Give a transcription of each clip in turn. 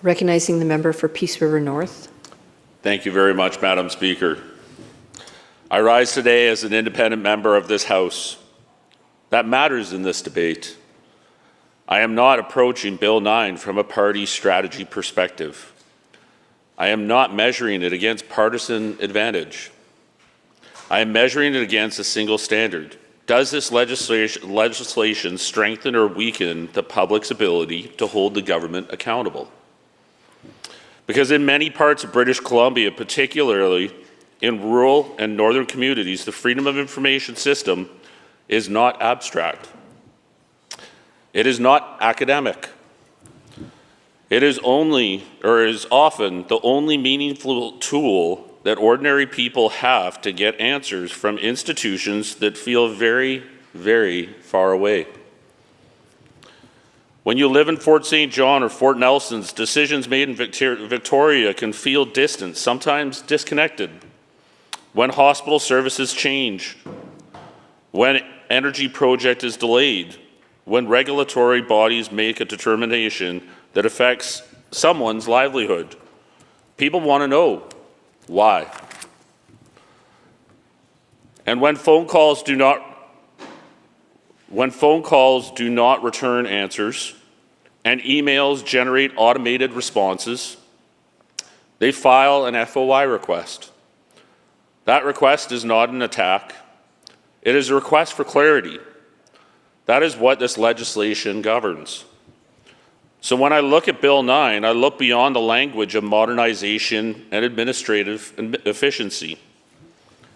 Recognizing the member for Peace River North. Thank you very much, Madam Speaker. I rise today as an independent member of this House. That matters in this debate. I am not approaching Bill 9 from a party strategy perspective. I am not measuring it against partisan advantage. I am measuring it against a single standard. Does this legislation strengthen or weaken the public's ability to hold the government accountable? Because in many parts of British Columbia, particularly in rural and northern communities, the Freedom of Information system is not abstract. It is not academic. It is only, or is often, the only meaningful tool that ordinary people have to get answers from institutions that feel very, very far away. When you live in Fort St. John or Fort Nelson's, decisions made in Victoria can feel distant, sometimes disconnected. When hospital services change, when energy project is delayed, when regulatory bodies make a determination that affects someone's livelihood, people want to know why. And when phone calls do not return answers and emails generate automated responses, they file an FOI request. That request is not an attack. It is a request for clarity. That is what this legislation governs. So when I look at Bill 9, I look beyond the language of modernization and administrative efficiency.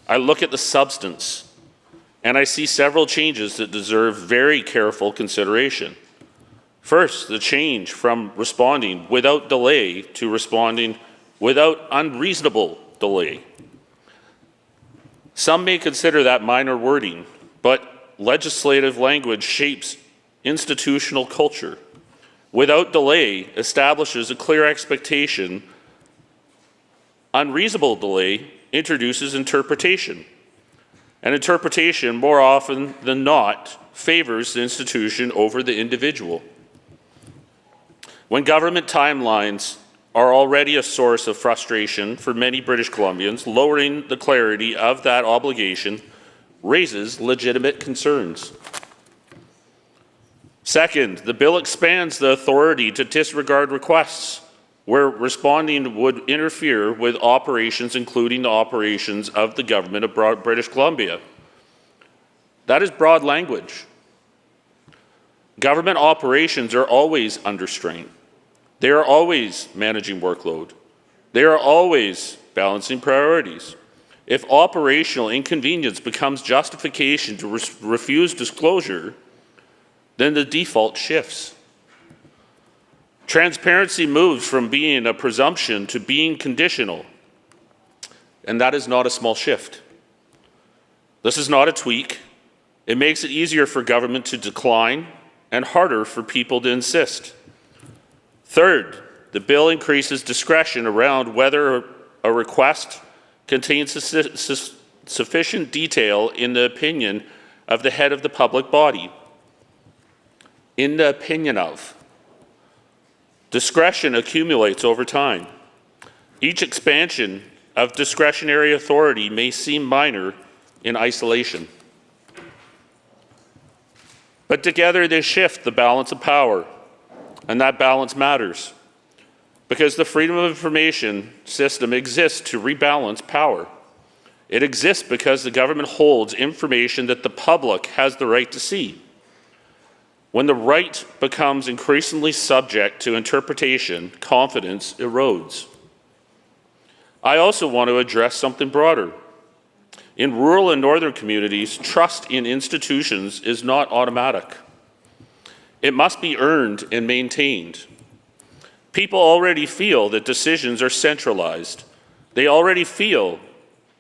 I look at the substance, and I see several changes that deserve very careful consideration. First, the change from responding without delay to responding without unreasonable delay. Some may consider that minor wording, but legislative language shapes institutional culture. Without delay establishes a clear expectation. Unreasonable delay introduces interpretation. And interpretation, more often than not, favors the institution over the individual. When government timelines are already a source of frustration for many British Columbians, lowering the clarity of that obligation raises legitimate concerns. Second, the bill expands the authority to disregard requests where responding would interfere with operations, including the operations of the government of British Columbia. That is broad language. Government operations are always under strain. They are always managing workload. They are always balancing priorities. If operational inconvenience becomes justification to refuse disclosure, then the default shifts. Transparency moves from being a presumption to being conditional, and that is not a small shift. This is not a tweak. It makes it easier for government to decline and harder for people to insist. Third, the bill increases discretion around whether a request contains sufficient detail in the opinion of the head of the public body. In the opinion of. Discretion accumulates over time. Each expansion of discretionary authority may seem minor in isolation. But together they shift the balance of power, and that balance matters because the Freedom of Information system exists to rebalance power. It exists because the government holds information that the public has the right to see. When the right becomes increasingly subject to interpretation, confidence erodes. I also want to address something broader. In rural and northern communities, trust in institutions is not automatic. It must be earned and maintained. People already feel that decisions are centralized. They already feel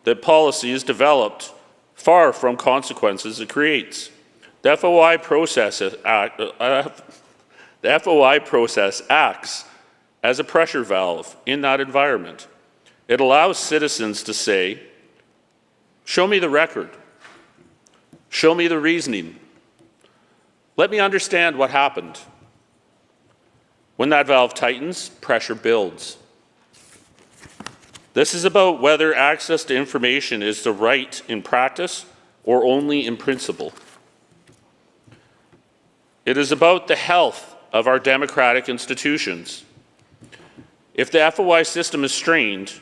that policy is developed far from consequences it creates. The FOI process acts as a pressure valve in that environment. It allows citizens to say, show me the record, show me the reasoning, let me understand what happened. When that valve tightens, pressure builds. This is about whether access to information is the right in practice or only in principle. It is about the health of our democratic institutions. If the FOI system is strained,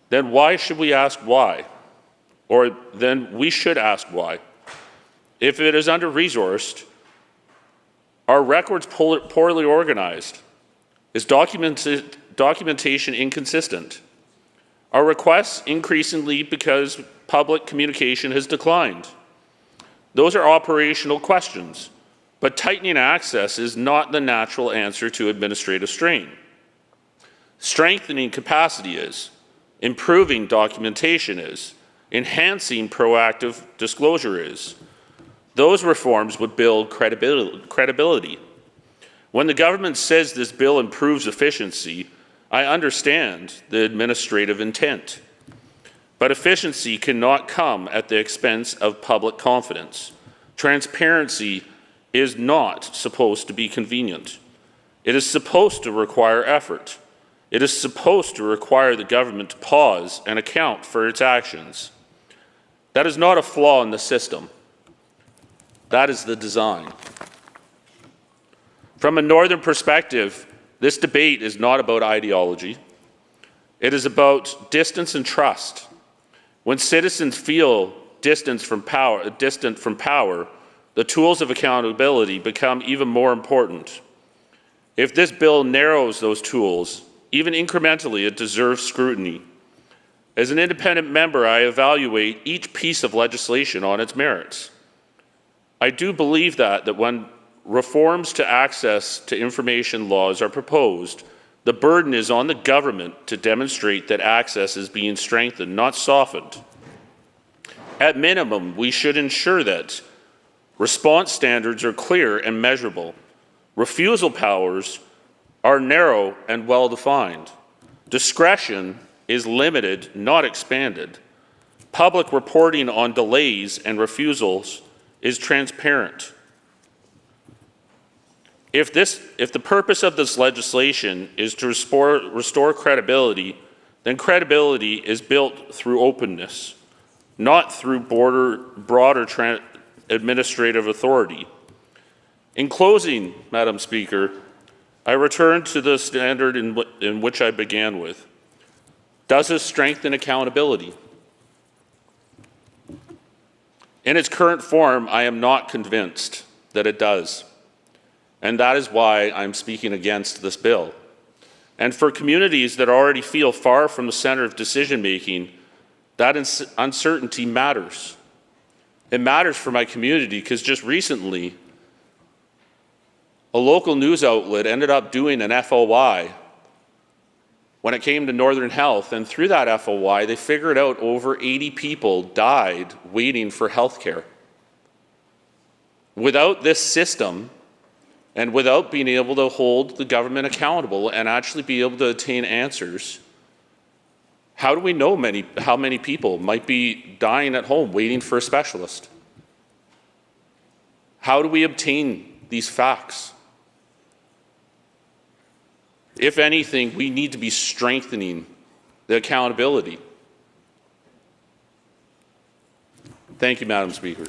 then why should we ask why? Or then we should ask why. If it is under-resourced, are records poorly organized? Is documentation inconsistent? Are requests increasingly because public communication has declined? Those are operational questions, but tightening access is not the natural answer to administrative strain. Strengthening capacity is, improving documentation is, enhancing proactive disclosure is. Those reforms would build credibility. When the government says this bill improves efficiency, I understand the administrative intent. But efficiency cannot come at the expense of public confidence. Transparency is not supposed to be convenient. It is supposed to require effort. It is supposed to require the government to pause and account for its actions. That is not a flaw in the system. That is the design. From a northern perspective, this debate is not about ideology. It is about distance and trust. When citizens feel distant from power, the tools of accountability become even more important. If this bill narrows those tools, even incrementally, it deserves scrutiny. As an independent member, I evaluate each piece of legislation on its merits. I do believe that when reforms to access to information laws are proposed, the burden is on the government to demonstrate that access is being strengthened, not softened. At minimum, we should ensure that response standards are clear and measurable. Refusal powers are narrow and well-defined. Discretion is limited, not expanded. Public reporting on delays and refusals is transparent. If the purpose of this legislation is to restore credibility, then credibility is built through openness, not through broader administrative authority. In closing, Madam Speaker, I return to the standard in which I began with. Does this strengthen accountability? In its current form, I am not convinced that it does. And that is why I'm speaking against this bill. And for communities that already feel far from the center of decision-making, that uncertainty matters. It matters for my community because just recently, a local news outlet ended up doing an FOI when it came to Northern Health, and through that FOI, they figured out over 80 people died waiting for health care. Without this system, and without being able to hold the government accountable and actually be able to attain answers, how do we know how many people might be dying at home waiting for a specialist? How do we obtain these facts? If anything, we need to be strengthening the accountability. Thank you, Madam Speaker.